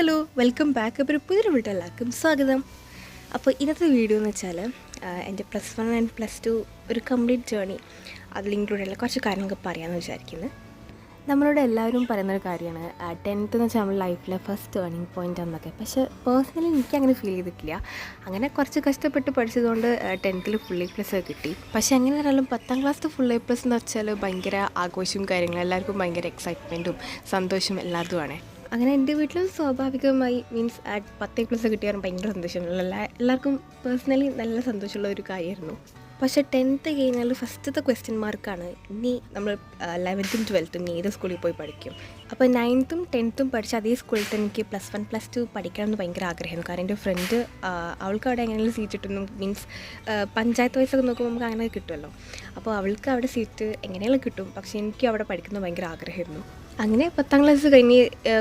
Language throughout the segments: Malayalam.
Hello welcome back. അപ്പോൾ ഒരു പുതിയൊരു വീഡിയോ എല്ലാവർക്കും സ്വാഗതം. അപ്പോൾ ഇന്നത്തെ വീഡിയോ എന്ന് വെച്ചാൽ എൻ്റെ +1 ആൻഡ് +2 ഒരു കംപ്ലീറ്റ് ജേർണി അതിൽ ഇൻക്ലൂഡുള്ള കുറച്ച് കാര്യങ്ങളൊക്കെ പറയാമെന്ന് വിചാരിക്കുന്നത്. നമ്മളോട് എല്ലാവരും പറയുന്നൊരു കാര്യമാണ് 10th എന്ന് വെച്ചാൽ നമ്മുടെ ലൈഫിലെ ഫസ്റ്റ് ടേണിംഗ് പോയിൻ്റ് എന്നൊക്കെ. പക്ഷേ പേഴ്സണലി എനിക്ക് അങ്ങനെ ഫീൽ ചെയ്തിട്ടില്ല. അങ്ങനെ കുറച്ച് കഷ്ടപ്പെട്ട് പഠിച്ചതുകൊണ്ട് 10th ഫുൾ A+ കിട്ടി. പക്ഷേ എങ്ങനെ പറഞ്ഞാലും 10th ക്ലാസ്സിൽ ഫുൾ A+ എന്ന് വെച്ചാൽ ഭയങ്കര ആഘോഷവും കാര്യങ്ങളും, എല്ലാവർക്കും ഭയങ്കര എക്സൈറ്റ്മെൻറ്റും സന്തോഷവും എല്ലാതുമാണ്. അങ്ങനെ എൻ്റെ വീട്ടിൽ സ്വാഭാവികമായി മീൻസ് 10A+ കിട്ടിയാൽ ഭയങ്കര സന്തോഷമുള്ള എല്ലാവർക്കും പേഴ്സണലി നല്ല സന്തോഷമുള്ള ഒരു കാര്യമായിരുന്നു. പക്ഷേ 10th കഴിഞ്ഞാൽ ഫസ്റ്റത്തെ ക്വസ്റ്റ്യൻ മാർക്കാണ് ഇനി നമ്മൾ 11th 12th ഇനി ഏത് സ്കൂളിൽ പോയി പഠിക്കും. അപ്പോൾ 9th 10th പഠിച്ച അതേ സ്കൂളിൽ തന്നെ എനിക്ക് +1 +2 പഠിക്കണമെന്ന് ഭയങ്കര ആഗ്രഹമായിരുന്നു. കാരണം എൻ്റെ ഫ്രണ്ട് അവൾക്ക് അവിടെ എങ്ങനെയുള്ള സീറ്റ് കിട്ടുന്നു, മീൻസ് പഞ്ചായത്ത് വയസ്സൊക്കെ നോക്കുമ്പോൾ നമുക്ക് അങ്ങനെ കിട്ടുമല്ലോ. അപ്പോൾ അവൾക്ക് അവിടെ സീറ്റ് എങ്ങനെയുള്ള കിട്ടും, പക്ഷേ എനിക്ക് അവിടെ പഠിക്കുന്നത് ഭയങ്കര ആഗ്രഹമായിരുന്നു. അങ്ങനെ 10th ക്ലാസ് കഴിഞ്ഞ്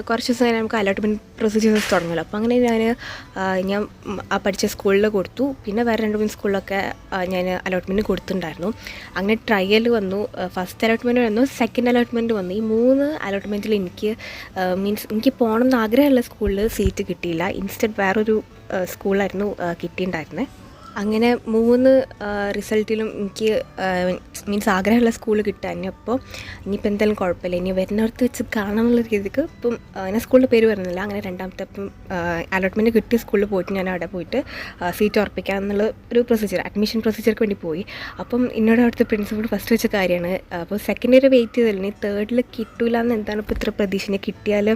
കുറച്ച് ദിവസം കഴിഞ്ഞ് നമുക്ക് അലോട്ട്മെൻറ്റ് പ്രൊസീജിയേഴ്സ് തുടങ്ങുമല്ലോ. അപ്പോൾ അങ്ങനെ ഞാൻ പഠിച്ച സ്കൂളിൽ കൊടുത്തു. പിന്നെ വേറെ 2-3 സ്കൂളിലൊക്കെ ഞാൻ അലോട്ട്മെൻറ്റ് കൊടുത്തിട്ടുണ്ടായിരുന്നു. അങ്ങനെ ട്രയൽ വന്നു, ഫസ്റ്റ് അലോട്ട്മെൻറ്റ് വന്നു, സെക്കൻഡ് അലോട്ട്മെൻറ്റ് വന്നു. ഈ 3 അലോട്ട്മെൻറ്റിൽ എനിക്ക് എനിക്ക് പോകണമെന്ന് ആഗ്രഹമുള്ള സ്കൂളിൽ സീറ്റ് കിട്ടിയില്ല. ഇൻസ്റ്റഡ് വേറൊരു സ്കൂളായിരുന്നു കിട്ടിയിട്ടുണ്ടായിരുന്നത്. അങ്ങനെ 3 റിസൾട്ടിലും എനിക്ക് മീൻസ് ആഗ്രഹമുള്ള സ്കൂൾ കിട്ടാൻ. അപ്പോൾ ഇനിയിപ്പോൾ എന്തായാലും കുഴപ്പമില്ല, ഇനി വരുന്നിടത്ത് വെച്ച് കാണാനുള്ള രീതിക്ക് ഇപ്പം ഞാൻ സ്കൂളിൻ്റെ പേര് വരുന്നില്ല. അങ്ങനെ രണ്ടാമത്തെ അപ്പം അലോട്ട്മെൻറ്റ് കിട്ടിയ സ്കൂളിൽ പോയിട്ട് ഞാൻ അവിടെ പോയിട്ട് സീറ്റ് ഉറപ്പിക്കാമെന്നുള്ള ഒരു പ്രൊസീജിയർ, അഡ്മിഷൻ പ്രൊസീജിയർക്ക് വേണ്ടി പോയി. അപ്പം എന്നോട് അവിടുത്തെ പ്രിൻസിപ്പൾ ഫസ്റ്റ് വെച്ച കാര്യമാണ്, അപ്പോൾ സെക്കൻഡ് ഇയർ വെയിറ്റ് ചെയ്തില്ല, തേർഡിൽ കിട്ടില്ല എന്ന് എന്താണ് ഇപ്പോൾ ഇത്ര പ്രതീക്ഷ, കിട്ടിയാൽ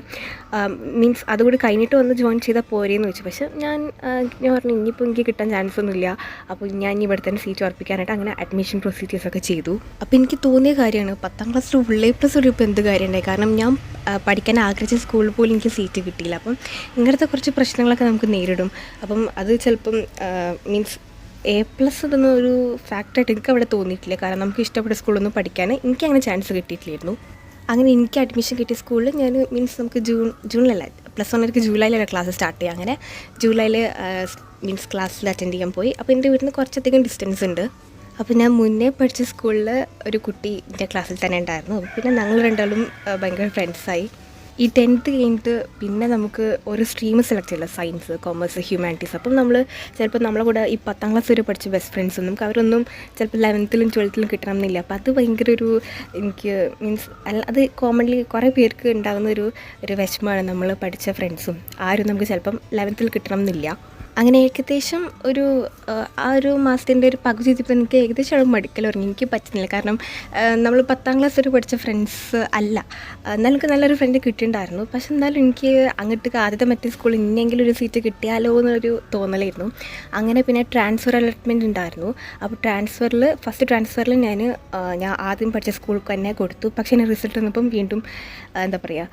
മീൻസ് അതുകൂടി കഴിഞ്ഞിട്ട് വന്ന് ജോയിൻ ചെയ്താൽ പോരെയെന്ന് വെച്ചു. പക്ഷേ ഞാൻ പറഞ്ഞു ഇനിയിപ്പോൾ എനിക്ക് കിട്ടാൻ ചാൻസ് ഒന്നുമില്ല, അപ്പോൾ ഞാൻ ഇവിടെ തന്നെ സീറ്റ് ഉറപ്പിക്കാനായിട്ട് അങ്ങനെ അഡ്മിഷൻ പ്രൊസീജിയേഴ്സൊക്കെ ചെയ്തു. അപ്പോൾ എനിക്ക് തോന്നിയ കാര്യമാണ് 10th ക്ലാസ്സിൽ ഫുൾ A+ ഒരു ഇപ്പോൾ എന്ത് കാര്യമുണ്ടായി. കാരണം ഞാൻ പഠിക്കാൻ ആഗ്രഹിച്ച സ്കൂളിൽ പോലും എനിക്ക് സീറ്റ് കിട്ടിയില്ല. അപ്പം ഇങ്ങനത്തെ കുറച്ച് പ്രശ്നങ്ങളൊക്കെ നമുക്ക് നേരിടും. അപ്പം അത് ചിലപ്പം മീൻസ് A+ ഇതൊന്നും ഫാക്റ്റായിട്ട് എനിക്ക് അവിടെ തോന്നിയിട്ടില്ല. കാരണം നമുക്ക് ഇഷ്ടപ്പെട്ട സ്കൂളൊന്നും പഠിക്കാൻ എനിക്ക് അങ്ങനെ ചാൻസ് കിട്ടിയിട്ടില്ലായിരുന്നു. അങ്ങനെ എനിക്ക് അഡ്മിഷൻ കിട്ടിയ സ്കൂളിൽ ഞാൻ മീൻസ് നമുക്ക് ജൂണിലല്ല, +1 ജൂലൈയിലാണ് ക്ലാസ് സ്റ്റാർട്ട് ചെയ്യുക. അങ്ങനെ ജൂലൈയിൽ മീൻസ് ക്ലാസ്സിൽ അറ്റൻഡ് ചെയ്യാൻ പോയി. അപ്പോൾ എൻ്റെ വീട്ടിൽ നിന്ന് കുറച്ചധികം ഡിസ്റ്റൻസ് ഉണ്ട്. അപ്പോൾ ഞാൻ മുന്നേ പഠിച്ച സ്കൂളിൽ ഒരു കുട്ടി എൻ്റെ ക്ലാസ്സിൽ തന്നെ ഉണ്ടായിരുന്നു. പിന്നെ ഞങ്ങൾ രണ്ടാളും ഭയങ്കര ഫ്രണ്ട്സായി. ഈ 10th കഴിഞ്ഞിട്ട് പിന്നെ നമുക്ക് ഒരു സ്ട്രീം സെലക്ട് ചെയ്യില്ല, സയൻസ്, കൊമേഴ്സ്, ഹ്യൂമാനിറ്റീസ്. അപ്പം നമ്മൾ ചിലപ്പോൾ നമ്മളെ കൂടെ ഈ 10th ക്ലാസ് വരെ പഠിച്ച ബെസ്റ്റ് ഫ്രണ്ട്സ് നമുക്ക് അവരൊന്നും ചിലപ്പോൾ 11th 12th കിട്ടണം എന്നില്ല. അപ്പോൾ അത് ഭയങ്കര എനിക്ക് മീൻസ് അത് കോമൺലി കുറേ പേർക്ക് ഉണ്ടാകുന്ന ഒരു വിഷമമാണ്. നമ്മൾ പഠിച്ച ഫ്രണ്ട്സും ആരും നമുക്ക് ചിലപ്പം 11th കിട്ടണം എന്നില്ല. അങ്ങനെ ഏകദേശം ആ ഒരു മാസത്തിൻ്റെ ഒരു പകുതി എത്തിയപ്പോൾ എനിക്ക് ഏകദേശം അവിടെ മടുക്കൽ തുടങ്ങി. എനിക്ക് പറ്റുന്നില്ല, കാരണം നമ്മൾ 10th ക്ലാസ് വരെ പഠിച്ച ഫ്രണ്ട്സ് അല്ല. എന്നാലും എനിക്ക് നല്ലൊരു ഫ്രണ്ട് കിട്ടിയിട്ടുണ്ടായിരുന്നു. പക്ഷെ എന്നാലും എനിക്ക് അങ്ങോട്ട് ആദ്യത്തെ മറ്റേ സ്കൂളിൽ ഇനിയെങ്കിലും ഒരു സീറ്റ് കിട്ടിയാലോ എന്നൊരു തോന്നലായിരുന്നു. അങ്ങനെ പിന്നെ ട്രാൻസ്ഫർ അലോട്ട്മെൻറ്റ് ഉണ്ടായിരുന്നു. അപ്പോൾ ഫസ്റ്റ് ട്രാൻസ്ഫറിൽ ഞാൻ ആദ്യം പഠിച്ച സ്കൂളിൽ തന്നെ കൊടുത്തു. പക്ഷേ എൻ്റെ റിസൾട്ട് വന്നപ്പം വീണ്ടും എന്താ പറയുക,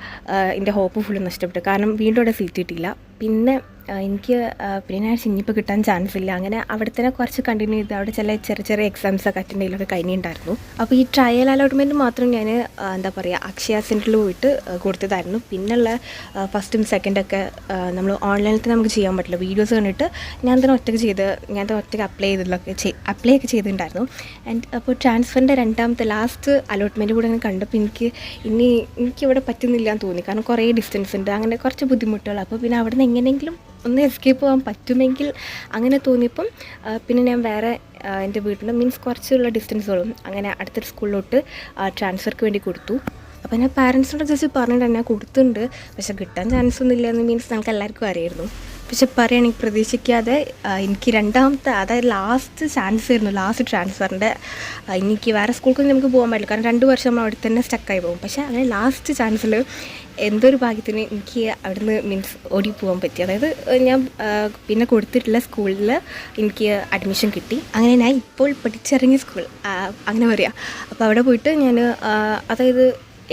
എൻ്റെ ഹോപ്പ് ഫുള്ള് നഷ്ടപ്പെട്ടു. കാരണം വീണ്ടും അവിടെ സീറ്റ് കിട്ടിയില്ല. പിന്നെ ഞാൻ ഇനിയിപ്പോൾ കിട്ടാൻ ചാൻസ് ഇല്ല. അങ്ങനെ അവിടെ തന്നെ കുറച്ച് കണ്ടിന്യൂ ചെയ്ത് അവിടെ ചെറിയ ചെറിയ എക്സാംസൊക്കെ അറ്റൻഡ് ചെയ്യലൊക്കെ കഴിഞ്ഞിട്ടുണ്ടായിരുന്നു. അപ്പോൾ ഈ ട്രയൽ അലോട്ട്മെൻറ്റ് മാത്രം ഞാൻ എന്താ പറയുക അക്ഷയ സെൻറ്ററിൽ പോയിട്ട് കൊടുത്തതായിരുന്നു. പിന്നെയുള്ള ഫസ്റ്റും സെക്കൻഡൊക്കെ നമ്മൾ ഓൺലൈനിൽ തന്നെ നമുക്ക് ചെയ്യാൻ പറ്റില്ല. വീഡിയോസ് കണ്ടിട്ട് ഞാൻ തന്നെ ഒറ്റയ്ക്ക് അപ്ലൈ ഒക്കെ ചെയ്തിട്ടുണ്ടായിരുന്നു. ആൻഡ് അപ്പോൾ ട്രാൻസ്ഫറിൻ്റെ രണ്ടാമത്തെ ലാസ്റ്റ് അലോട്ട്മെൻറ്റ് കൂടെ ഞാൻ കണ്ടപ്പോൾ എനിക്കിവിടെ പറ്റുന്നില്ല എന്ന് തോന്നി. കാരണം കുറേ ഡിസ്റ്റൻസ് ഉണ്ട്, അങ്ങനെ കുറച്ച് ബുദ്ധിമുട്ടുകൾ. അപ്പോൾ പിന്നെ അവിടെ നിന്ന് എങ്ങനെയെങ്കിലും ഒന്ന് എസ്കേപ്പ് പോകാൻ പറ്റുമെങ്കിൽ അങ്ങനെ തോന്നിയപ്പം പിന്നെ ഞാൻ വേറെ എൻ്റെ വീട്ടിൽ മീൻസ് കുറച്ചുള്ള ഡിസ്റ്റൻസുകളും അങ്ങനെ അടുത്തൊരു സ്കൂളിലോട്ട് ട്രാൻസ്ഫർക്ക് വേണ്ടി കൊടുത്തു. അപ്പോൾ ഞാൻ പാരൻസിനോട് ജസ്റ്റ് പറഞ്ഞിട്ട് ഞാൻ കൊടുത്തിട്ടുണ്ട്, പക്ഷെ കിട്ടാൻ ചാൻസ് ഒന്നും ഇല്ലയെന്ന് മീൻസ് നമുക്ക് എല്ലാവർക്കും അറിയായിരുന്നു. പക്ഷെ പറയുകയാണെങ്കിൽ പ്രതീക്ഷിക്കാതെ എനിക്ക് രണ്ടാമത്തെ, അതായത് ലാസ്റ്റ് ചാൻസ് ആയിരുന്നു, ലാസ്റ്റ് ട്രാൻസ്ഫറിൻ്റെ. എനിക്ക് വേറെ സ്കൂൾക്കൊന്നും നമുക്ക് പോകാൻ പറ്റില്ല, കാരണം 2 വർഷം നമ്മൾ അവിടെ തന്നെ സ്റ്റക്കായി പോകും. പക്ഷേ അങ്ങനെ ലാസ്റ്റ് ചാൻസിൽ എന്തൊരു ഭാഗ്യത്തിന് എനിക്ക് അവിടുന്ന് മീൻസ് ഓടി പോകാൻ പറ്റി. അതായത് ഞാൻ പിന്നെ കൊടുത്തിട്ടുള്ള സ്കൂളിൽ എനിക്ക് അഡ്മിഷൻ കിട്ടി. അങ്ങനെ ഞാൻ ഇപ്പോൾ പഠിച്ചിറങ്ങിയ സ്കൂൾ അങ്ങനെ പറയാം. അപ്പോൾ അവിടെ പോയിട്ട് ഞാൻ അതായത്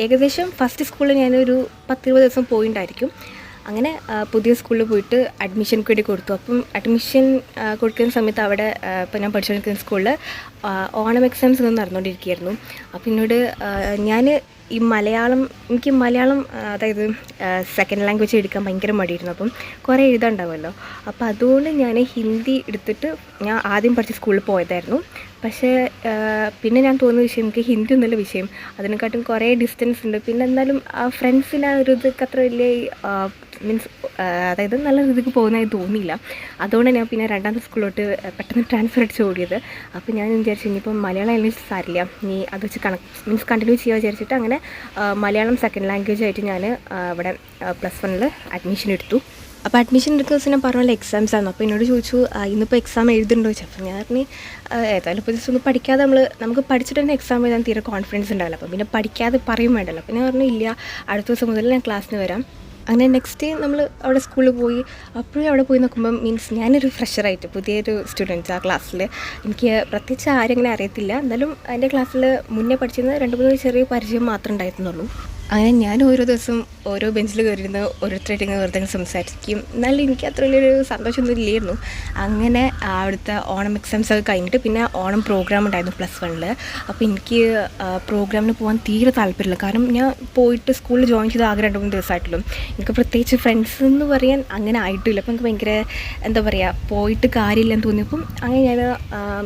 ഏകദേശം ഫസ്റ്റ് സ്കൂളിൽ ഞാനൊരു 10-20 ദിവസം പോയിട്ടുണ്ടായിരിക്കും. അങ്ങനെ പുതിയ സ്കൂളിൽ പോയിട്ട് അഡ്മിഷനൊക്കെ വേണ്ടി കൊടുത്തു. അപ്പം അഡ്മിഷൻ കൊടുക്കുന്ന സമയത്ത് അവിടെ ഇപ്പോൾ ഞാൻ പഠിച്ചുകൊണ്ടിരിക്കുന്ന സ്കൂളിൽ ഓണം എക്സാംസ് ഒന്നും നടന്നുകൊണ്ടിരിക്കുകയായിരുന്നു. അപ്പോൾ എന്നോട് എനിക്ക് മലയാളം അതായത് സെക്കൻഡ് ലാംഗ്വേജ് എടുക്കാൻ ഭയങ്കര മടിയായിരുന്നു. അപ്പം കുറേ എഴുതാനുണ്ടാവുമല്ലോ. അപ്പോൾ അതുകൊണ്ട് ഞാൻ ഹിന്ദി എടുത്തിട്ട് ഞാൻ ആദ്യം പഠിച്ച സ്കൂളിൽ പോയതായിരുന്നു. പക്ഷേ പിന്നെ ഞാൻ തോന്നുന്ന വിഷയം എനിക്ക് ഹിന്ദി ഒന്നുമല്ല വിഷയം, അതിനെക്കാട്ടും കുറേ ഡിസ്റ്റൻസ് ഉണ്ട്. പിന്നെ എന്നാലും ആ ഫ്രണ്ട്സിന് ആ ഒരു ഇതൊക്കെ അത്ര വലിയ മീൻസ് അതായത് നല്ല രീതിക്ക് പോകുന്നതായി തോന്നിയില്ല. അതുകൊണ്ട് ഞാൻ പിന്നെ രണ്ടാമത്തെ സ്കൂളിലോട്ട് പെട്ടെന്ന് ട്രാൻസ്ഫർ അടിച്ച് ഓടിയത്. അപ്പോൾ ഞാൻ വിചാരിച്ചു ഇനിയിപ്പം മലയാളം ഇംഗ്ലീഷ് സാരില്ല, ഇനി അത് വെച്ച് മീൻസ് കണ്ടിന്യൂ ചെയ്യുക വിചാരിച്ചിട്ട് അങ്ങനെ മലയാളം സെക്കൻഡ് ലാംഗ്വേജ് ആയിട്ട് ഞാൻ ഇവിടെ +1 അഡ്മിഷൻ എടുത്തു. അപ്പോൾ അഡ്മിഷൻ എടുക്കുന്ന ദിവസം ഞാൻ പറഞ്ഞ പോലെ എക്സാംസ് ആയിരുന്നു. അപ്പോൾ എന്നോട് ചോദിച്ചു ഇന്നിപ്പോൾ എക്സാം എഴുതുന്നുണ്ടോ ചോദിച്ചു. അപ്പോൾ ഞാൻ പറഞ്ഞു ഏതായാലും ഇപ്പോൾ ജസ്റ്റ് ഒന്ന് പഠിക്കാതെ നമുക്ക് പഠിച്ചിട്ട് തന്നെ എക്സാം എഴുതാൻ തീരെ കോൺഫിഡൻസ് ഉണ്ടാവില്ല, അപ്പോൾ പിന്നെ പഠിക്കാതെ പറയും വേണ്ടല്ലോ. അപ്പോൾ ഞാൻ പറഞ്ഞു ഇല്ല, അടുത്ത ദിവസം മുതൽ ഞാൻ ക്ലാസ്സിന് വരാം. അങ്ങനെ നെക്സ്റ്റ് ഡേ നമ്മൾ അവിടെ സ്കൂളിൽ പോയി. അപ്പോഴും അവിടെ പോയി നോക്കുമ്പം മീൻസ് ഞാനൊരു ഫ്രഷറായിട്ട് പുതിയൊരു സ്റ്റുഡൻറ്റ് ആ ക്ലാസ്സിൽ. എനിക്ക് പ്രത്യേകിച്ച് ആരെങ്കിലും അറിയത്തില്ല, എന്നാലും എൻ്റെ ക്ലാസ്സിൽ മുന്നേ പഠിച്ചിരുന്ന 2-3 ചെറിയ പരിചയം മാത്രമേ ഉണ്ടായിരുന്നുള്ളൂ. അങ്ങനെ ഞാൻ ഓരോ ദിവസം ഓരോ ബെഞ്ചിൽ കയറിയിരുന്ന് ഓരോരുത്തരായിട്ട് ഇങ്ങനെ വെറുതെ സംസാരിക്കും. എന്നാലും എനിക്ക് അത്ര വലിയൊരു സന്തോഷമൊന്നും ഇല്ലായിരുന്നു. അങ്ങനെ അവിടുത്തെ ഓണം എക്സാംസ് ഒക്കെ കഴിഞ്ഞിട്ട് പിന്നെ ഓണം പ്രോഗ്രാം ഉണ്ടായിരുന്നു +1. അപ്പോൾ എനിക്ക് പ്രോഗ്രാമിന് പോകാൻ തീരെ താല്പര്യമില്ല. കാരണം ഞാൻ പോയിട്ട് സ്കൂളിൽ ജോയിൻ ചെയ്ത് ആകെ 2-3 ദിവസമായിട്ടുള്ളൂ. എനിക്ക് പ്രത്യേകിച്ച് ഫ്രണ്ട്സ് എന്ന് പറയാൻ അങ്ങനെ ആയിട്ടില്ല. അപ്പോൾ എനിക്ക് ഭയങ്കര എന്താ പറയുക, പോയിട്ട് കാര്യമില്ലെന്ന് തോന്നിയപ്പം അങ്ങനെ ഞാൻ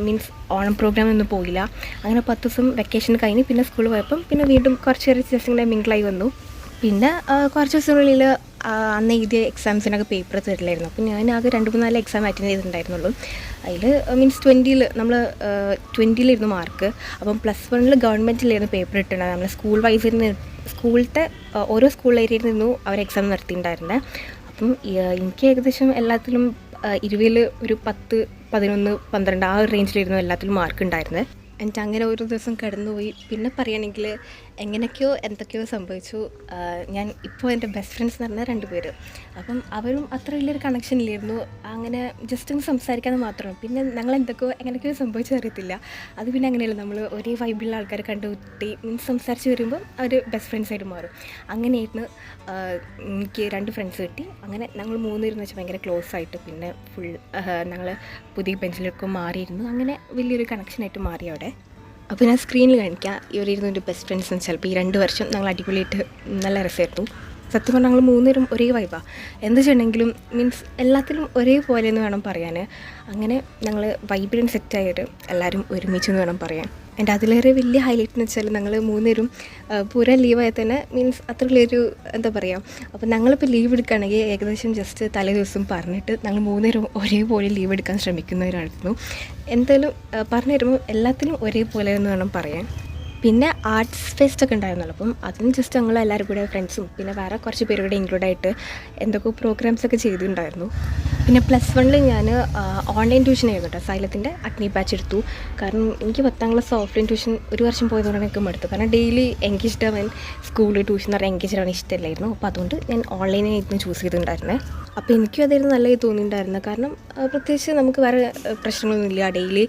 മീൻസ് ഓണം പ്രോഗ്രാമൊന്നും പോയില്ല. അങ്ങനെ 10 ദിവസം വെക്കേഷൻ കഴിഞ്ഞ് പിന്നെ സ്കൂളിൽ പോയപ്പം പിന്നെ വീണ്ടും കുറച്ച് നേരം ജസ്റ്റ് ഇങ്ങനെ മിങ്കിളായി വന്നു. പിന്നെ കുറച്ച് ദിവസത്തിനുള്ളിൽ അന്ന് എഴുതിയ എക്സാംസിനൊക്കെ പേപ്പർ തരില്ലായിരുന്നു. അപ്പോൾ ഞാൻ ആകെ 2-3-4 എക്സാം അറ്റൻഡ് ചെയ്തിട്ടുണ്ടായിരുന്നുള്ളൂ. അതിൽ മീൻസ് 20ൽ നമ്മൾ 20ലായിരുന്നു മാർക്ക്. അപ്പം +1 ഗവൺമെൻറ്റിലായിരുന്നു പേപ്പർ ഇട്ടുണ്ടായിരുന്നത്. നമ്മൾ സ്കൂൾ വൈസിരുന്ന് സ്കൂളിലത്തെ ഓരോ സ്കൂൾ ഏരിയയിൽ നിന്നും അവർ എക്സാം നടത്തിയിട്ടുണ്ടായിരുന്നത്. അപ്പം എനിക്ക് ഏകദേശം എല്ലാത്തിലും 20ൽ ഒരു 10, 11, 12 ആ ഒരു റേഞ്ചിലായിരുന്നു എല്ലാത്തിലും മാർക്ക് ഉണ്ടായിരുന്നത്. എന്നിട്ട് അങ്ങനെ ഓരോ ദിവസം കടന്നുപോയി. പിന്നെ പറയുകയാണെങ്കിൽ എങ്ങനെയൊക്കെയോ എന്തൊക്കെയോ സംഭവിച്ചു. ഞാൻ ഇപ്പോൾ എൻ്റെ ബെസ്റ്റ് ഫ്രണ്ട്സ് എന്ന് പറഞ്ഞാൽ 2 പേര്. അപ്പം അവരും അത്ര വലിയൊരു കണക്ഷൻ ഇല്ലായിരുന്നു. അങ്ങനെ ജസ്റ്റ് ഒന്ന് സംസാരിക്കാമെന്ന് മാത്രമാണ്. പിന്നെ ഞങ്ങൾ എങ്ങനെയൊക്കെയോ സംഭവിച്ചു അറിയത്തില്ല. അത് പിന്നെ അങ്ങനെയല്ല, നമ്മൾ ഒരേ വൈബുള്ള ആൾക്കാരെ കണ്ടുമുട്ടി മീൻസ് സംസാരിച്ച് വരുമ്പോൾ അവർ ബെസ്റ്റ് ഫ്രണ്ട്സായിട്ട് മാറും. അങ്ങനെയായിരുന്നു എനിക്ക് 2 ഫ്രണ്ട്സ് കിട്ടി. അങ്ങനെ ഞങ്ങൾ 3 പേരെന്ന് വെച്ചാൽ ഭയങ്കര ക്ലോസ് ആയിട്ട് പിന്നെ ഫുൾ ഞങ്ങൾ പുതിയ ബെഞ്ചിലൊക്കെ മാറിയിരുന്നു. അങ്ങനെ വലിയൊരു കണക്ഷനായിട്ട് മാറി അവിടെ. അപ്പോൾ ഞാൻ സ്ക്രീനിൽ കാണിക്കാം, ഇവരായിരുന്നു എൻ്റെ ബെസ്റ്റ് ഫ്രണ്ട്സ് എന്ന് വെച്ചാൽ. ഇപ്പോൾ ഈ 2 വർഷം ഞങ്ങൾ അടിപൊളിയായിട്ട് നല്ല രസമായിരുന്നു. സത്യം പറഞ്ഞാൽ ഞങ്ങൾ 3 പേരും ഒരേ വൈബാണ്. എന്ത് ചെയ്യണമെങ്കിലും മീൻസ് എല്ലാത്തിലും ഒരേപോലെ എന്ന് വേണം പറയാൻ. അങ്ങനെ ഞങ്ങൾ വൈബ്രൻറ്റ് സെറ്റായിട്ട് എല്ലാവരും ഒരുമിച്ചെന്ന് വേണം പറയാൻ. എൻ്റെ അതിലേറെ വലിയ ഹൈലൈറ്റ് എന്ന് വെച്ചാൽ ഞങ്ങൾ 3 പേരും പൂര ലീവായാൽ തന്നെ മീൻസ് അത്ര വലിയൊരു എന്താ പറയുക. അപ്പോൾ ഞങ്ങളിപ്പോൾ ലീവ് എടുക്കുകയാണെങ്കിൽ ഏകദേശം ജസ്റ്റ് തലേ ദിവസം പറഞ്ഞിട്ട് ഞങ്ങൾ 3 പേരും ഒരേപോലെ ലീവ് എടുക്കാൻ ശ്രമിക്കുന്നവരായിരുന്നു. എന്തായാലും പറഞ്ഞു തരുമ്പോൾ എല്ലാത്തിനും ഒരേപോലെ എന്ന് വേണം പറയാൻ. പിന്നെ ആർട്സ് ഫെസ്റ്റ് ഒക്കെ ഉണ്ടായിരുന്നല്ലോ, അപ്പം അതിന് ജസ്റ്റ് ഞങ്ങൾ എല്ലാവരും കൂടെ ഫ്രണ്ട്സും പിന്നെ വേറെ കുറച്ച് പേര് കൂടെ ഇൻക്ലൂഡായിട്ട് എന്തൊക്കെ പ്രോഗ്രാംസൊക്കെ ചെയ്തിട്ടുണ്ടായിരുന്നു. പിന്നെ +1 ഞാൻ ഓൺലൈൻ ട്യൂഷൻ ആയിരുന്നു കേട്ടോ. സൈലത്തിൻ്റെ അഗ്നി ബാച്ച് എടുത്തു. കാരണം എനിക്ക് 10ാം ക്ലാസ് ഓഫ്ലൈൻ ട്യൂഷൻ ഒരു വർഷം പോയതുകൊണ്ടാണ് എനിക്ക് മടുത്തു. കാരണം ഡെയിലി എനിക്കിഷ്ടം സ്കൂൾ ട്യൂഷൻ എന്ന് പറഞ്ഞാൽ എൻഗേജ് ആവാൻ ഇഷ്ടമല്ലായിരുന്നു. അപ്പോൾ അതുകൊണ്ട് ഞാൻ ഓൺലൈനായിരുന്നു ചൂസ് ചെയ്തിട്ടുണ്ടായിരുന്നത്. അപ്പോൾ എനിക്കും അതായിരുന്നു നല്ലത് തോന്നിയിട്ടുണ്ടായിരുന്നത്. കാരണം പ്രത്യേകിച്ച് നമുക്ക് വേറെ പ്രശ്നങ്ങളൊന്നുമില്ല, ഡെയിലി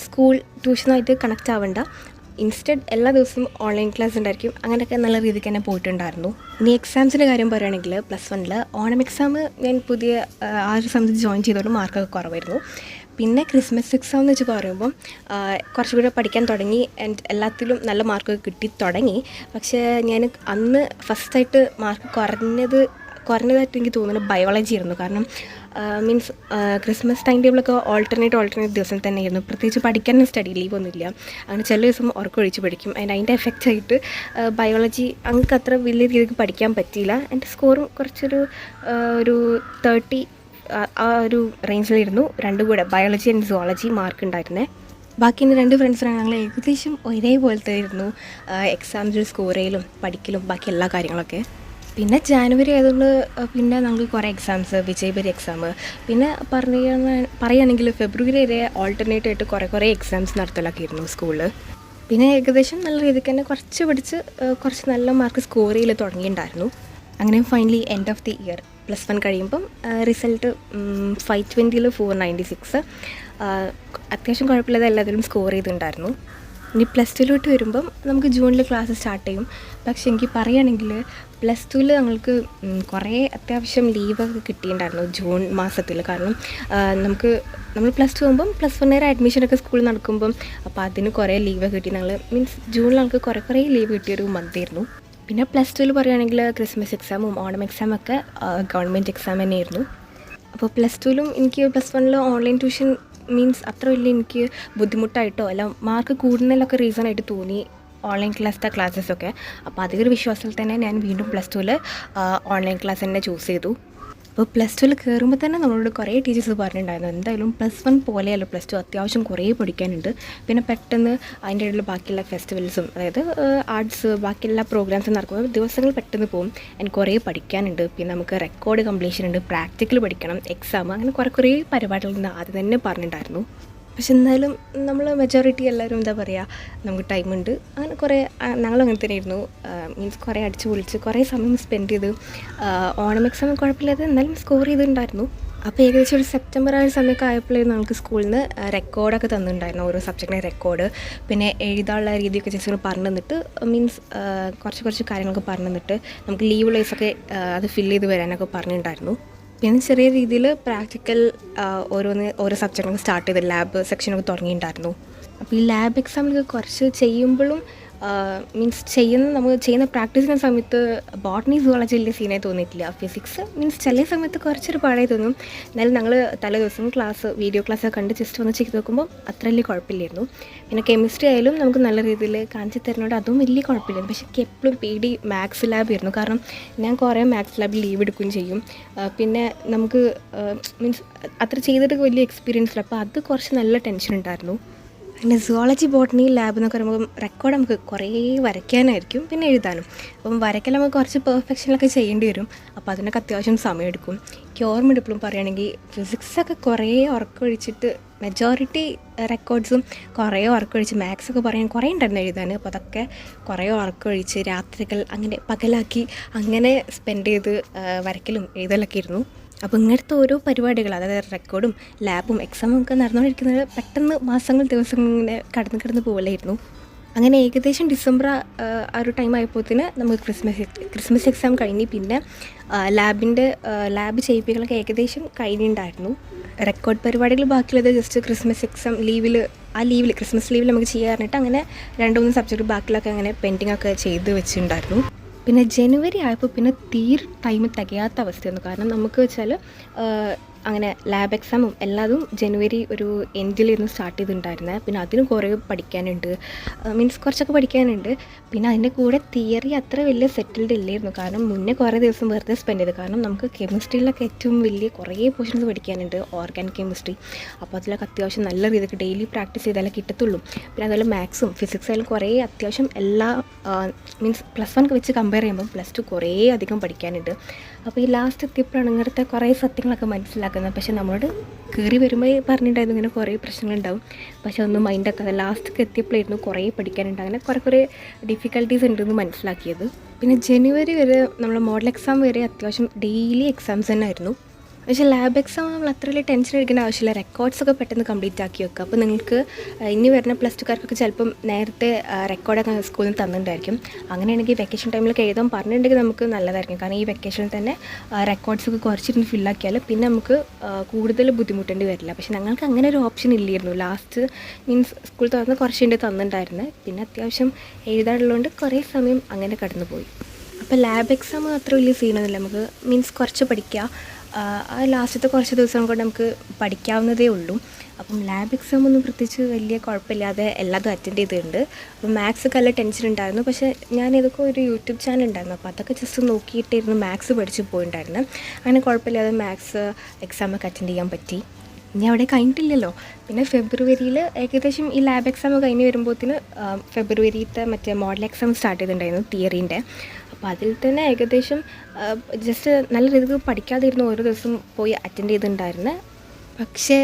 സ്കൂൾ ട്യൂഷനായിട്ട് കണക്റ്റ് ആവേണ്ട. ഇൻസ്റ്റഡ് എല്ലാ ദിവസവും ഓൺലൈൻ ക്ലാസ് ഉണ്ടായിരിക്കും. അങ്ങനെയൊക്കെ നല്ല രീതിക്ക് തന്നെ പോയിട്ടുണ്ടായിരുന്നു. ഇനി എക്സാംസിൻ്റെ കാര്യം പറയുകയാണെങ്കിൽ +1 ഓണം എക്സാം ഞാൻ പുതിയ ആ ഒരു സമയത്ത് ജോയിൻ ചെയ്തതുകൊണ്ട് മാർക്കൊക്കെ കുറവായിരുന്നു. പിന്നെ ക്രിസ്മസ് എക്സാം എന്ന് വെച്ച് പറയുമ്പം കുറച്ചുകൂടെ പഠിക്കാൻ തുടങ്ങി ആൻഡ് എല്ലാത്തിലും നല്ല മാർക്കൊക്കെ കിട്ടി തുടങ്ങി. പക്ഷേ ഞാൻ അന്ന് ഫസ്റ്റായിട്ട് മാർക്ക് കുറഞ്ഞതായിട്ട് എനിക്ക് തോന്നുന്നത് ബയോളജി ആയിരുന്നു. കാരണം മീൻസ് ക്രിസ്മസ് ടൈം ടേബിളൊക്കെ ഓൾട്ടർനേറ്റ് ദിവസം തന്നെ ആയിരുന്നു. പ്രത്യേകിച്ച് പഠിക്കാൻ സ്റ്റഡി ലീവൊന്നുമില്ല. അങ്ങനെ ചില ദിവസം ഉറക്കമൊഴിച്ച് പഠിക്കും. അതിൻ്റെ എഫക്റ്റായിട്ട് ബയോളജി അങ്ങക്ക് അത്ര വലിയ രീതിക്ക് പഠിക്കാൻ പറ്റിയില്ല. എൻ്റെ സ്കോറും കുറച്ചൊരു 30 ആ ഒരു റേഞ്ചിലിരുന്നു. 2 കൂടെ ബയോളജി ആൻഡ് സുവോളജി മാർക്ക് ഉണ്ടായിരുന്നേ. ബാക്കി എൻ്റെ 2 ഫ്രണ്ട്സിനാണ് ഞങ്ങൾ ഏകദേശം ഒരേപോലത്തെ ആയിരുന്നു എക്സാംസിൽ സ്കോർ ചെയ്യലും പഠിക്കലും ബാക്കി എല്ലാ കാര്യങ്ങളൊക്കെ. പിന്നെ ജാനുവരി ആയതുകൊണ്ട് പിന്നെ നമുക്ക് കുറേ എക്സാംസ്, വിജയപരി എക്സാം, പിന്നെ പറയുകയാണെങ്കിൽ ഫെബ്രുവരി വരെ ഓൾട്ടർനേറ്റായിട്ട് കുറേ എക്സാംസ് നടത്തലൊക്കെ ആയിരുന്നു സ്കൂളിൽ. പിന്നെ ഏകദേശം നല്ല രീതിക്ക് തന്നെ കുറച്ച് പഠിച്ച് കുറച്ച് നല്ല മാർക്ക് സ്കോർ ചെയ്യൽ തുടങ്ങിയിട്ടുണ്ടായിരുന്നു. അങ്ങനെ finally end of the year +1 കഴിയുമ്പം റിസൾട്ട് 520ൽ 496, അത്യാവശ്യം കുഴപ്പമില്ലാതെ എല്ലാത്തിലും സ്കോർ ചെയ്തിട്ടുണ്ടായിരുന്നു. ഇനി +2 വരുമ്പം നമുക്ക് ജൂണിൽ ക്ലാസ് സ്റ്റാർട്ട് ചെയ്യും. പക്ഷേ എനിക്ക് പറയുകയാണെങ്കിൽ +2 ഞങ്ങൾക്ക് കുറേ അത്യാവശ്യം ലീവൊക്കെ കിട്ടിയിട്ടുണ്ടായിരുന്നു ജൂൺ മാസത്തിൽ. കാരണം നമ്മൾ +2 ആകുമ്പം +1 അഡ്മിഷനൊക്കെ സ്കൂളിൽ നടക്കുമ്പം അപ്പോൾ അതിന് കുറേ ലീവ് കിട്ടി. ഞങ്ങൾ മീൻസ് ജൂണിൽ ഞങ്ങൾക്ക് കുറേ ലീവ് കിട്ടിയൊരു മന്തായിരുന്നു. പിന്നെ +2 പറയുകയാണെങ്കിൽ ക്രിസ്മസ് എക്സാമും ഓണം എക്സാമൊക്കെ ഗവൺമെൻറ് എക്സാം തന്നെയായിരുന്നു. അപ്പോൾ +2 എനിക്ക് +1 ഓൺലൈൻ ട്യൂഷൻ മീൻസ് അത്ര വലിയ എനിക്ക് ബുദ്ധിമുട്ടായിട്ടോ അല്ല മാർക്ക് കൂടുന്നതിലൊക്കെ റീസണായിട്ട് തോന്നി ഓൺലൈൻ ക്ലാസ്സസൊക്കെ. അപ്പോൾ അതൊരു വിശ്വാസത്തിൽ തന്നെ ഞാൻ വീണ്ടും പ്ലസ് ടുവിൽ ഓൺലൈൻ ക്ലാസ് തന്നെ ചൂസ് ചെയ്തു. അപ്പോൾ പ്ലസ് ടുവിൽ കയറുമ്പോൾ തന്നെ നമ്മളോട് കുറേ ടീച്ചേഴ്സ് പറഞ്ഞിട്ടുണ്ടായിരുന്നു എന്തായാലും +1 പോലെയല്ല പ്ലസ് ടു, അത്യാവശ്യം കുറേ പഠിക്കാനുണ്ട്. പിന്നെ പെട്ടെന്ന് അതിൻ്റെ ഇടയിൽ ബാക്കിയുള്ള ഫെസ്റ്റിവൽസും അതായത് ആർട്സ് ബാക്കിയുള്ള പ്രോഗ്രാംസും നടക്കുമ്പോൾ ദിവസങ്ങൾ പെട്ടെന്ന് പോകും. എനിക്ക് കുറേ പഠിക്കാനുണ്ട്. പിന്നെ നമുക്ക് റെക്കോർഡ് കംപ്ലീഷൻ ഉണ്ട്, പ്രാക്ടിക്കൽ പഠിക്കണം, എക്സാം, അങ്ങനെ കുറേ പരിപാടികളുണ്ട് ആദ്യം തന്നെ പറഞ്ഞിട്ടുണ്ടായിരുന്നു. പക്ഷെ എന്നാലും നമ്മൾ മെജോറിറ്റി എല്ലാവരും എന്താ പറയുക നമുക്ക് ടൈമുണ്ട് അങ്ങനെ കുറേ ഞങ്ങളും അങ്ങനെ തന്നെയായിരുന്നു. മീൻസ് കുറേ അടിച്ച് പൊളിച്ച് കുറേ സമയം സ്പെൻഡ് ചെയ്ത് ഓണം എക്സാം കുഴപ്പമില്ലാതെ എന്നാലും സ്കോർ ചെയ്തിട്ടുണ്ടായിരുന്നു. അപ്പോൾ ഏകദേശം ഒരു സെപ്റ്റംബർ ആ ഒരു സമയമൊക്കെ ആയപ്പോഴായിരുന്നു നമുക്ക് സ്കൂളിൽ നിന്ന് റെക്കോർഡൊക്കെ തന്നിട്ടുണ്ടായിരുന്നു, ഓരോ സബ്ജക്റ്റിൻ്റെ റെക്കോർഡ്. പിന്നെ എഴുതാനുള്ള രീതിയൊക്കെ ജസ്റ്റ് പറഞ്ഞു തന്നിട്ട് മീൻസ് കുറച്ച് കാര്യങ്ങളൊക്കെ പറഞ്ഞു തന്നിട്ട് നമുക്ക് ലീവ് ഉള്ളേഴ്സൊക്കെ അത് ഫില്ല് ചെയ്ത് വരാനൊക്കെ പറഞ്ഞിട്ടുണ്ടായിരുന്നു. പിന്നെ ചെറിയ രീതിയിൽ പ്രാക്ടിക്കൽ ഓരോ സബ്ജക്റ്റൊക്കെ സ്റ്റാർട്ട് ചെയ്ത് ലാബ് സെക്ഷനൊക്കെ തുടങ്ങിയിട്ടുണ്ടായിരുന്നു. അപ്പോൾ ഈ ലാബ് എക്സാമിലൊക്കെ കുറച്ച് ചെയ്യുമ്പോഴും മീൻസ് നമ്മൾ ചെയ്യുന്ന പ്രാക്ടീസിൻ്റെ സമയത്ത് ബോട്ടണി സുവോളജി വലിയ സീനായി തോന്നിയിട്ടില്ല. ഫിസിക്സ് മീൻസ് ചില സമയത്ത് കുറച്ചൊരു പാടായി തോന്നും. എന്നാലും ഞങ്ങൾ തലേ ദിവസം വീഡിയോ ക്ലാസ്സൊക്കെ കണ്ട് ജസ്റ്റ് വന്ന് ചെയ്ത് നോക്കുമ്പോൾ അത്ര വലിയ കുഴപ്പമില്ലായിരുന്നു. പിന്നെ കെമിസ്ട്രി ആയാലും നമുക്ക് നല്ല രീതിയിൽ കാണിച്ച് തരുന്നതുകൊണ്ട് അതും വലിയ കുഴപ്പമില്ലായിരുന്നു. പക്ഷേ എപ്പോഴും പേടി മാത്സ് ലാബ് ആയിരുന്നു. കാരണം ഞാൻ കുറേ മാത്സ് ലാബിൽ ലീവ് എടുക്കുകയും ചെയ്യും. പിന്നെ നമുക്ക് മീൻസ് അത്ര ചെയ്തിട്ട് വലിയ എക്സ്പീരിയൻസ് ഇല്ല. അപ്പോൾ അത് കുറച്ച് നല്ല ടെൻഷൻ ഉണ്ടായിരുന്നു. പിന്നെ സുവോളജി ബോട്ടണി ലാബ് എന്നൊക്കെ പറയുമ്പോൾ റെക്കോർഡ് നമുക്ക് കുറേ വരയ്ക്കാനായിരിക്കും പിന്നെ എഴുതാനും. അപ്പം വരയ്ക്കൽ നമുക്ക് കുറച്ച് പെർഫെക്ഷനൊക്കെ ചെയ്യേണ്ടി വരും. അപ്പോൾ അതിനൊക്കെ അത്യാവശ്യം സമയമെടുക്കും. എനിക്ക് ഓർമ്മയുണ്ട് ഇപ്പോഴും പറയുകയാണെങ്കിൽ ഫിസിക്സൊക്കെ കുറേ ഉറക്കമൊഴിച്ചിട്ട് മെജോറിറ്റി റെക്കോർഡ്സും കുറേ ഉറക്കമൊഴിച്ച് മാത്സൊക്കെ പറയാൻ കുറേ ഉണ്ടായിരുന്നു എഴുതാൻ. അപ്പോൾ അതൊക്കെ കുറേ ഉറക്കമൊഴിച്ച് രാത്രികൾ അങ്ങനെ പകലാക്കി അങ്ങനെ സ്പെൻഡ് ചെയ്ത് വരയ്ക്കലും എഴുതലൊക്കെ ഇരുന്നു. അപ്പോൾ ഇങ്ങനത്തെ ഓരോ പരിപാടികൾ അതായത് റെക്കോർഡും ലാബും എക്സാമും ഒക്കെ നടന്നുകൊണ്ടിരിക്കുന്നത് പെട്ടെന്ന് ദിവസങ്ങൾ ഇങ്ങനെ കടന്ന് പോകലായിരുന്നു. അങ്ങനെ ഏകദേശം ഡിസംബർ ആ ഒരു ടൈം ആയപ്പോഴത്തേന് നമുക്ക് ക്രിസ്മസ് എക്സാം കഴിഞ്ഞ് പിന്നെ ലാബ് ചെയ്യിപ്പിക്കലൊക്കെ ഏകദേശം കഴിഞ്ഞിട്ടുണ്ടായിരുന്നു. റെക്കോർഡ് പരിപാടികൾ ബാക്കിയുള്ളത് ജസ്റ്റ് ക്രിസ്മസ് എക്സാം ക്രിസ്മസ് ലീവിൽ നമുക്ക് ചെയ്യാറുണ്ട്. അങ്ങനെ 2-3 സബ്ജക്റ്റ് ബാക്കിലൊക്കെ അങ്ങനെ പെൻഡിങ് ഒക്കെ ചെയ്ത് വെച്ചിട്ടുണ്ടായിരുന്നു. പിന്നെ ജനുവരി ആയപ്പോൾ പിന്നെ തീരെ ടൈം തികയാത്ത അവസ്ഥയായിരുന്നു. കാരണം നമുക്ക് വെച്ചാൽ അങ്ങനെ ലാബ് എക്സാമും എല്ലാതും ജനുവരി ഒരു എൻഡിലായിരുന്നു സ്റ്റാർട്ട് ചെയ്തിട്ടുണ്ടായിരുന്നത്. പിന്നെ അതിനും കുറേ പഠിക്കാനുണ്ട്, മീൻസ് കുറച്ചൊക്കെ പഠിക്കാനുണ്ട്. പിന്നെ അതിൻ്റെ കൂടെ തിയറി അത്ര വലിയ സെറ്റിൽഡ് ഇല്ലായിരുന്നു. കാരണം മുന്നേ കുറേ ദിവസം വെറുതെ സ്പെൻഡ് ചെയ്ത്. കാരണം നമുക്ക് കെമിസ്ട്രിയിലൊക്കെ ഏറ്റവും വലിയ കുറേ പോർഷൻസ് പഠിക്കാനുണ്ട്, ഓർഗാനിക് കെമിസ്ട്രി. അപ്പോൾ അതിലൊക്കെ അത്യാവശ്യം നല്ല രീതിക്ക് ഡെയിലി പ്രാക്ടീസ് ചെയ്താലേ കിട്ടത്തുള്ളൂ. പിന്നെ അതുപോലെ മാത്സും ഫിസിക്സ് ആയാലും കുറേ അത്യാവശ്യം എല്ലാ മീൻസ് +1 വെച്ച് കമ്പയർ ചെയ്യുമ്പോൾ +2 കുറേ അധികം പഠിക്കാനുണ്ട്. അപ്പോൾ ഈ ലാസ്റ്റ് എത്തിയപ്പോഴാണ് ഇങ്ങനത്തെ കുറേ സത്യങ്ങളൊക്കെ മനസ്സിലാക്കുന്നത്. പക്ഷേ നമ്മളോട് കയറി വരുമ്പോൾ പറഞ്ഞിട്ടുണ്ടായിരുന്നു ഇങ്ങനെ കുറേ പ്രശ്നങ്ങളുണ്ടാവും. പക്ഷേ ഒന്നും മൈൻഡൊക്കെ ലാസ്റ്റൊക്കെ എത്തിയപ്പോഴായിരുന്നു കുറേ പഠിക്കാനുണ്ട്. അങ്ങനെ കുറേ ഡിഫിക്കൽട്ടീസ് ഉണ്ടെന്ന് മനസ്സിലാക്കിയത്. പിന്നെ ജനുവരി വരെ നമ്മൾ മോഡൽ എക്സാം വരെ അത്യാവശ്യം ഡെയിലി എക്സാംസ് തന്നെ ആയിരുന്നു. പക്ഷേ ലാബ് എക്സാം നമ്മൾ അത്ര വലിയ ടെൻഷൻ എടുക്കേണ്ട ആവശ്യമില്ല. റെക്കോർഡ്സൊക്കെ പെട്ടെന്ന് കംപ്ലീറ്റ് ആക്കി വെക്കുക. അപ്പോൾ നിങ്ങൾക്ക് ഇനി വരുന്ന +2കാർക്കൊക്കെ ചിലപ്പം നേരത്തെ റെക്കോർഡൊക്കെ സ്കൂളിൽ നിന്ന് തന്നിട്ടുണ്ടായിരിക്കും. അങ്ങനെയാണെങ്കിൽ വെക്കേഷൻ ടൈമിലൊക്കെ എഴുതാൻ പറഞ്ഞിട്ടുണ്ടെങ്കിൽ നമുക്ക് നല്ലതായിരിക്കും. കാരണം ഈ വെക്കേഷനിൽ തന്നെ റെക്കോർഡ്സൊക്കെ കുറച്ചിരുന്ന് ഫില്ലാക്കിയാൽ പിന്നെ നമുക്ക് കൂടുതൽ ബുദ്ധിമുട്ടേണ്ടി വരില്ല. പക്ഷേ ഞങ്ങൾക്ക് അങ്ങനെ ഒരു ഓപ്ഷൻ ഇല്ലായിരുന്നു. ലാസ്റ്റ് മീൻസ് സ്കൂൾ തുറന്ന് കുറച്ച് തന്നിട്ടുണ്ടായിരുന്നത്. പിന്നെ അത്യാവശ്യം എഴുതാനുള്ളതുകൊണ്ട് കുറേ സമയം അങ്ങനെ കടന്നുപോയി. അപ്പോൾ ലാബ് എക്സാം അത്ര വലിയ സീനൊന്നുമില്ല. നമുക്ക് മീൻസ് കുറച്ച് പഠിക്കുക, ആ ലാസ്റ്റത്തെ കുറച്ച് ദിവസം കൊണ്ട് നമുക്ക് പഠിക്കാവുന്നതേ ഉള്ളൂ. അപ്പം ലാബ് എക്സാം ഒന്നും പ്രത്യേകിച്ച് വലിയ കുഴപ്പമില്ലാതെ എല്ലാതും അറ്റൻഡ് ചെയ്തിട്ടുണ്ട്. അപ്പോൾ മാത്സൊക്കെ നല്ല ടെൻഷൻ ഉണ്ടായിരുന്നു. പക്ഷേ ഞാൻ ഇതൊക്കെ ഒരു യൂട്യൂബ് ചാനൽ ഉണ്ടായിരുന്നു. അപ്പോൾ അതൊക്കെ ജസ്റ്റ് നോക്കിയിട്ടായിരുന്നു മാത്സ് പഠിച്ച് പോയിട്ടുണ്ടായിരുന്നു. അങ്ങനെ കുഴപ്പമില്ലാതെ മാത്സ് എക്സാമൊക്കെ അറ്റൻഡ് ചെയ്യാൻ പറ്റി. ഇനി അവിടെ കഴിഞ്ഞിട്ടില്ലല്ലോ. പിന്നെ ഫെബ്രുവരിയിൽ ഏകദേശം ഈ ലാബ് എക്സാം കഴിഞ്ഞ് വരുമ്പോഴത്തേന് ഫെബ്രുവരിയിലത്തെ മറ്റേ മോഡൽ എക്സാം സ്റ്റാർട്ട് ചെയ്തിട്ടുണ്ടായിരുന്നു തിയറീൻ്റെ. അപ്പോൾ അതിൽ തന്നെ ഏകദേശം ജസ്റ്റ് നല്ല രീതിക്ക് പഠിക്കാതിരുന്ന ഓരോ ദിവസം പോയി അറ്റൻഡ് ചെയ്തിട്ടുണ്ടായിരുന്നു. പക്ഷേ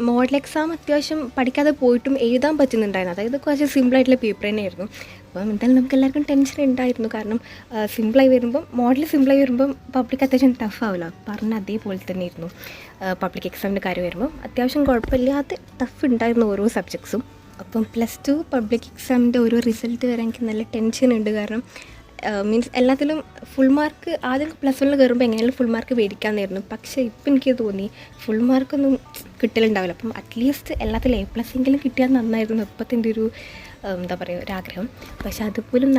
മോഡൽ എക്സാം അത്യാവശ്യം പഠിക്കാതെ പോയിട്ടും എഴുതാൻ പറ്റുന്നുണ്ടായിരുന്നു. അതായത് കുറച്ച് സിമ്പിളായിട്ടുള്ള പേപ്പർ തന്നെയായിരുന്നു. അപ്പം എന്തായാലും നമുക്ക് എല്ലാവർക്കും ടെൻഷൻ ഉണ്ടായിരുന്നു. കാരണം മോഡൽ സിമ്പിളായി വരുമ്പം പബ്ലിക് അത്യാവശ്യം ടഫ് ആവില്ല. പറഞ്ഞ അതേപോലെ തന്നെ ആയിരുന്നു പബ്ലിക് എക്സാമിൻ്റെ കാര്യം വരുമ്പം അത്യാവശ്യം കുഴപ്പമില്ലാത്ത ടഫ് ഉണ്ടായിരുന്നു ഓരോ സബ്ജക്ട്സും. അപ്പം +2 പബ്ലിക് എക്സാമിൻ്റെ ഓരോ റിസൾട്ട് വരാൻ എനിക്ക് നല്ല ടെൻഷൻ ഉണ്ട്. കാരണം മീൻസ് എല്ലാത്തിലും ഫുൾ മാർക്ക് ആദ്യം +1 കയറുമ്പോൾ എങ്ങനെയാലും ഫുൾ മാർക്ക് മേടിക്കാമെന്നായിരുന്നു. പക്ഷേ ഇപ്പം എനിക്ക് തോന്നി ഫുൾ മാർക്കൊന്നും കിട്ടലുണ്ടാവില്ല. അപ്പം അറ്റ്ലീസ്റ്റ് എല്ലാത്തിലും A+ എങ്കിലും കിട്ടിയാൽ നന്നായിരുന്നു ഇപ്പോഴത്തെ എൻ്റെ ഒരു എന്താ പറയുക ഒരാഗ്രഹം. പക്ഷെ അതുപോലും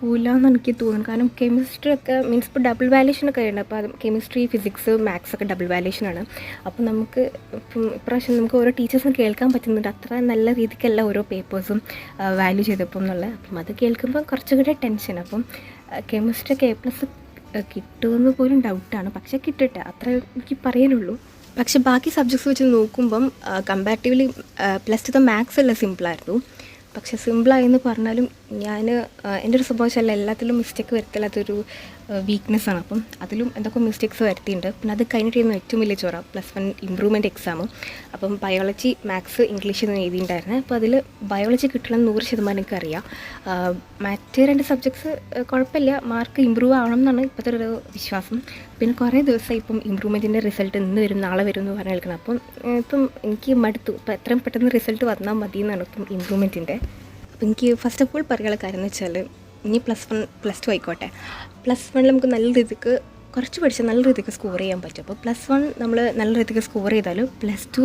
നടക്കില്ല എനിക്ക് തോന്നുന്നു. കാരണം കെമിസ്ട്രി ഒക്കെ മീൻസ് ഇപ്പോൾ ഡബിൾ വാല്യൂഷനൊക്കെ ഉണ്ട്. അപ്പോൾ അത് കെമിസ്ട്രി, ഫിസിക്സ്, മാത്സ് ഒക്കെ ഡബിൾ വാല്യൂഷനാണ്. അപ്പോൾ നമുക്ക് ഇപ്രാവശ്യം നമുക്ക് ഓരോ ടീച്ചേഴ്സും കേൾക്കാൻ പറ്റുന്നുണ്ട് അത്ര നല്ല രീതിക്കല്ല ഓരോ പേപ്പേഴ്സും വാല്യൂ ചെയ്തപ്പോൾ എന്നുള്ളത്. അപ്പം അത് കേൾക്കുമ്പോൾ കുറച്ചുകൂടെ ടെൻഷൻ. അപ്പം കെമിസ്ട്രി ഒക്കെ A+ കിട്ടുമെന്ന് പോലും ഡൗട്ടാണ്. പക്ഷേ കിട്ടട്ടെ, അത്ര എനിക്ക് പറയാനുള്ളൂ. പക്ഷെ ബാക്കി സബ്ജക്ട്സ് വെച്ച് നോക്കുമ്പം കമ്പാരിറ്റീവ്ലി +2 മാത്സ് എല്ലാം സിമ്പിളായിരുന്നു. പക്ഷെ സിമ്പിളായെന്ന് പറഞ്ഞാലും എൻ്റെ ഒരു സ്വഭാവം വെച്ചാൽ എല്ലാത്തിലും മിസ്റ്റേക്ക് വരുത്തില്ലാത്തൊരു വീക്ക്നെസ്സാണ്. അപ്പം അതിലും എന്തൊക്കെ മിസ്റ്റേക്സ് വരുത്തിയിട്ടുണ്ട്. പിന്നെ അത് കഴിഞ്ഞിട്ടായിരുന്നു ഏറ്റവും വലിയ ചോറ +1 ഇമ്പ്രൂവ്മെൻറ്റ് എക്സാമും. അപ്പം ബയോളജി, മാത്സ്, ഇംഗ്ലീഷ് എന്ന് എഴുതിയിട്ടുണ്ടായിരുന്നു. അപ്പോൾ അതിൽ ബയോളജി കിട്ടണം 100% എനിക്കറിയാം. മറ്റേ 2 സബ്ജക്ട്സ് കുഴപ്പമില്ല, മാർക്ക് ഇമ്പ്രൂവ് ആവണം എന്നാണ് ഇപ്പോഴത്തെ ഒരു വിശ്വാസം. പിന്നെ കുറേ ദിവസമായി ഇപ്പം ഇമ്പ്രൂവ്മെൻറ്റിൻ്റെ റിസൾട്ട് ഇന്ന് വരും നാളെ വരും എന്ന് പറഞ്ഞ് കേൾക്കണം. ഇപ്പം എനിക്ക് മടുത്തു. ഇപ്പം എത്രയും പെട്ടെന്ന് റിസൾട്ട് വന്നാൽ മതി എന്നാണ് ഇപ്പം ഇമ്പ്രൂവ്മെൻറ്റിൻ്റെ. അപ്പം എനിക്ക് ഫസ്റ്റ് ഓഫ് ഓൾ പറയാനുള്ള കാര്യം എന്ന് വെച്ചാൽ ഇനി +1 +2 ആയിക്കോട്ടെ, +1 നമുക്ക് നല്ല രീതിക്ക് കുറച്ച് പഠിച്ചാൽ നല്ല രീതിക്ക് സ്കോർ ചെയ്യാൻ പറ്റും. അപ്പോൾ +1 നമ്മൾ നല്ല രീതിക്ക് സ്കോർ ചെയ്താലും +2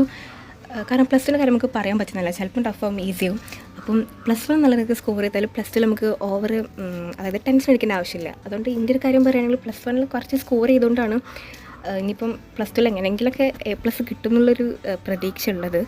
കാരണം +2ൻ്റെ കാര്യം നമുക്ക് പറയാൻ പറ്റുന്നില്ല, ചിലപ്പം ടഫാവും ഈസിയാവും. അപ്പം +1 നല്ല രീതിക്ക് സ്കോർ ചെയ്താലും +2 നമുക്ക് അതായത് ടെൻഷൻ അടിക്കേണ്ട ആവശ്യമില്ല. അതുകൊണ്ട് എൻ്റെ ഒരു കാര്യം പറയുകയാണെങ്കിൽ +1 കുറച്ച് സ്കോർ ചെയ്തുകൊണ്ടാണ് ഇനിയിപ്പം +2 എങ്ങനെയെങ്കിലുമൊക്കെ A+ കിട്ടും എന്നുള്ളൊരു പ്രതീക്ഷ ഉള്ളത്.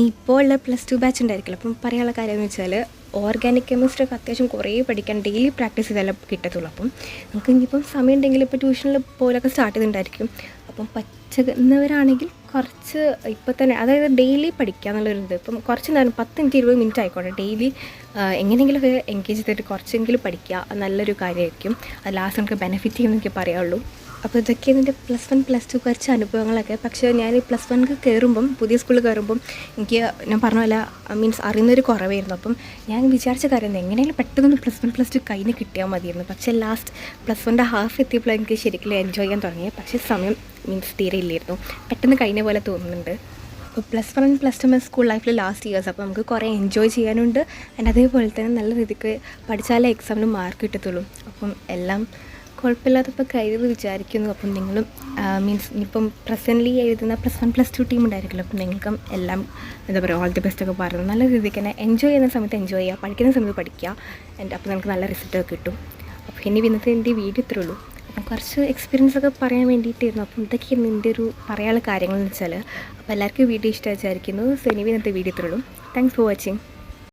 ഇപ്പോൾ ഉള്ള +2 ബാച്ച് ഉണ്ടായിരിക്കില്ല. അപ്പം പറയാനുള്ള കാര്യം എന്ന് വെച്ചാൽ ഓർഗാനിക് കെമിസ്ട്രി ഒക്കെ അത്യാവശ്യം കുറേ പഠിക്കാൻ ഡെയിലി പ്രാക്ടീസ് ചെയ്താലേ കിട്ടത്തുള്ളൂ. അപ്പം നമുക്ക് ഇനിയിപ്പം സമയം ഉണ്ടെങ്കിൽ ഇപ്പോൾ ട്യൂഷനിൽ പോലൊക്കെ സ്റ്റാർട്ട് ചെയ്തിട്ടുണ്ടായിരിക്കും. അപ്പം പറ്റുന്നവരാണെങ്കിൽ കുറച്ച് ഇപ്പോൾ തന്നെ അതായത് ഡെയിലി പഠിക്കുക എന്നുള്ളൊരിത്. ഇപ്പം കുറച്ച് നേരം 10 മിനിറ്റ് 20 മിനിറ്റ് ആയിക്കോട്ടെ, ഡെയിലി എങ്ങനെയെങ്കിലുമൊക്കെ എൻഗേജ് ചെയ്തിട്ട് കുറച്ചെങ്കിലും പഠിക്കുക, നല്ലൊരു കാര്യമായിരിക്കും. അത് ലാസ്റ്റ് നമുക്ക് ബെനിഫിറ്റ് ചെയ്യുമെന്ന് എനിക്ക് പറയാനുള്ളൂ. അപ്പോൾ ഇതൊക്കെയാണ് എൻ്റെ +1 +2 കുറച്ച് അനുഭവങ്ങളൊക്കെ. പക്ഷേ ഞാൻ +1 കയറുമ്പം പുതിയ സ്കൂളിൽ കയറുമ്പം എനിക്ക് ഞാൻ പറഞ്ഞ പോലെ മീൻസ് അറിയുന്നൊരു കുറവായിരുന്നു. അപ്പം ഞാൻ വിചാരിച്ച കാര്യം എങ്ങനെയെങ്കിലും പെട്ടെന്ന് +1 +2 കയ്യിൽ കിട്ടിയാൽ മതിയായിരുന്നു. പക്ഷേ ലാസ്റ്റ് +1ൻ്റെ ഹാഫ് എത്തിയപ്പോൾ എനിക്ക് ശരിക്കും എൻജോയ് ചെയ്യാൻ തുടങ്ങിയത്. പക്ഷേ സമയം മീൻസ് തീരെ ഇല്ലായിരുന്നു, പെട്ടെന്ന് കഴിഞ്ഞ പോലെ തോന്നുന്നുണ്ട്. അപ്പോൾ +1 +2 സ്കൂൾ ലൈഫിൽ ലാസ്റ്റ് ഇയേഴ്സ്. അപ്പോൾ നമുക്ക് കുറേ എൻജോയ് ചെയ്യാനുണ്ട്. ആൻഡ് അതേപോലെ തന്നെ നല്ല രീതിക്ക് പഠിച്ചാലേ എക്സാമിന് മാർക്ക് കിട്ടത്തുള്ളൂ. അപ്പം എല്ലാം കുഴപ്പമില്ലാത്തപ്പോൾ കഴിയുമെന്ന് വിചാരിക്കുന്നു. അപ്പം നിങ്ങളും മീൻസ് ഇനിയിപ്പം പ്രസൻ്റ്ലി എഴുതുന്ന +1 +2 ടീം ഉണ്ടായിരിക്കുമല്ലോ. അപ്പം നിങ്ങൾക്കും എല്ലാം എന്താ പറയുക ഓൾ ദി ബെസ്റ്റ് ഒക്കെ പറയുന്നത് നല്ല രീതിക്ക് തന്നെ എൻജോയ് ചെയ്യുന്ന സമയത്ത് എൻജോയ് ചെയ്യുക, പഠിക്കുന്ന സമയത്ത് പഠിക്കുക. അപ്പോൾ നമുക്ക് നല്ല റിസൾട്ടൊക്കെ കിട്ടും. അപ്പോൾ ഇനി ഇന്നത്തെ എൻ്റെ വീഡിയോ ഇത്രേ ഉള്ളൂ. അപ്പം കുറച്ച് എക്സ്പീരിയൻസ് ഒക്കെ പറയാൻ വേണ്ടിയിട്ടായിരുന്നു. അപ്പം ഇതൊക്കെയാണ് എൻ്റെ ഒരു പറയാനുള്ള കാര്യങ്ങളെന്ന് വെച്ചാൽ. അപ്പോൾ എല്ലാവർക്കും വീഡിയോ ഇഷ്ടമായി വിചാരിക്കുന്നു. സോ ഇനി ഇന്നത്തെ വീഡിയോ ഇത്രേ ഉള്ളൂ. Thanks for watching.